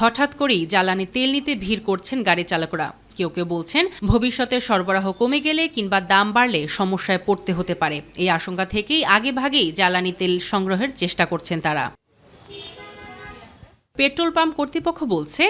হঠাৎ করেই জ্বালানি তেল নিতে ভিড় করছেন গাড়ি চালকরা। কেউ কেউ বলছেন ভবিষ্যতে সরবরাহ কমে গেলে কিংবা দাম বাড়লে সমস্যায় পড়তে হতে পারে। এই আশঙ্কা থেকেই আগেভাগেই জ্বালানি তেল সংগ্রহের চেষ্টা করছেন তারা। পেট্রোল পাম্প কর্তৃপক্ষ বলছে,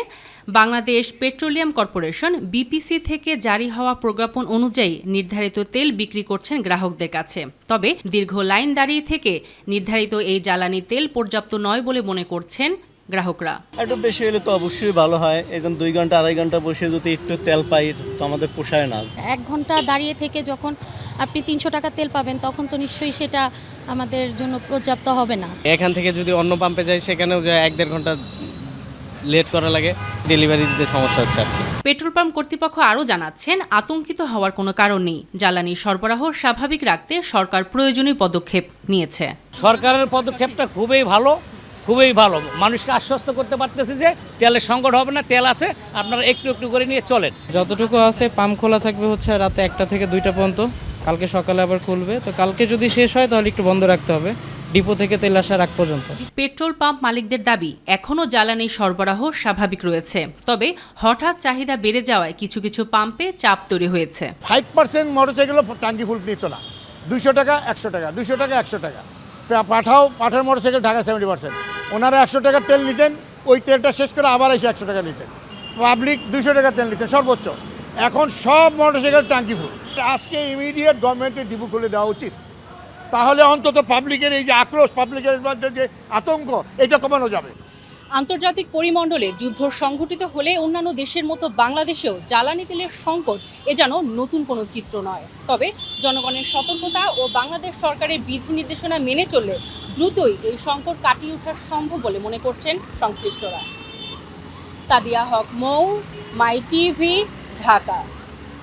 বাংলাদেশ পেট্রোলিয়াম কর্পোরেশন বিপিসি থেকে জারি হওয়া প্রজ্ঞাপন অনুযায়ী নির্ধারিত তেল বিক্রি করছেন গ্রাহকদের কাছে। তবে দীর্ঘ লাইন দাঁড়িয়ে থেকে নির্ধারিত এই জ্বালানি তেল পর্যাপ্ত নয় বলে মনে করছেন গ্রাহকরা। একটু বেশি হলে তো অবশ্যই ভালো হয়। এখন 2 ঘন্টা 2.5 ঘন্টা বসে যদি একটু তেল পাই তো আমাদের পোষায় না। 1 ঘন্টা দাঁড়িয়ে থেকে যখন আপনি 300 টাকা তেল পাবেন তখন তো নিশ্চয়ই সেটা আমাদের জন্য পর্যাপ্ত হবে না। এখান থেকে যদি অন্য পাম্পে যাই সেখানেও যে 1-1.5 ঘন্টা লেট করা লাগে, ডেলিভারি দিতে সমস্যা হচ্ছে আর কি। পেট্রোল পাম্প কর্তৃপক্ষ আরও জানাচ্ছেন, আতঙ্কিত হওয়ার কোনো কারণ নেই। জ্বালানি সরবরাহ স্বাভাবিক রাখতে সরকার প্রয়োজনীয় পদক্ষেপ নিয়েছে। সরকারের পদক্ষেপটা খুবই ভালো। মানুষকে আশ্বস্ত করতে পারতেছে যে তেলের সংকট হবে না, তেল আছে, আপনারা একটু একটু করে নিয়ে চলেন। যতটুকু আছে পাম্প খোলা থাকবে হচ্ছে রাতে 1টা থেকে 2টা পর্যন্ত, কালকে সকালে আবার খুলবে। তো কালকে যদি শেষ হয় তাহলে একটু বন্ধ রাখতে হবে ডিপো থেকে তেল আসার আগ পর্যন্ত। পেট্রোল পাম্প মালিকদের দাবি, এখনও জ্বালানি সরবরাহ স্বাভাবিক রয়েছে। তবে হঠাৎ চাহিদা বেড়ে যাওয়ায় কিছু কিছু পাম্পে চাপ তৈরি হয়েছে। 5% মোটরসাইকেলও ট্যাঙ্কি ফুল নিত না। 200 টাকা 100 টাকা, 200 টাকা 100 টাকা। পাঠার মোটরসাইকেল ঢাকা 70%। ওনারা 100 টাকার তেল নিতেন, ওই তেলটা শেষ করে আবার এসে 100 টাকা নিতেন। পাবলিক 200 টাকার তেল নিতেন সর্বোচ্চ। এখন সব মোটরসাইকেল ট্যাঙ্কি ফুল। আজকে ইমিডিয়েট গভর্নমেন্টের ডিপো খুলে দেওয়া উচিত। তাহলে অন্তত পাবলিকের এই যে আক্রোশ, পাবলিকের মধ্যে যে আতঙ্ক, এটা কমানো যাবে। আন্তর্জাতিক পরিমণ্ডলে যুদ্ধ সংঘটিত হলে অন্যান্য দেশের মতো বাংলাদেশেও জ্বালানি তেলের সংকট এ যেন নতুন কোনো চিত্র নয়। তবে জনগণের সতর্কতা ও বাংলাদেশ সরকারের বিধি নির্দেশনা মেনে চললে দ্রুতই এই সংকট কাটিয়ে ওঠা সম্ভব বলে মনে করছেন সংশ্লিষ্টরা। সাদিয়া হক মৌ, মাই টিভি, ঢাকা।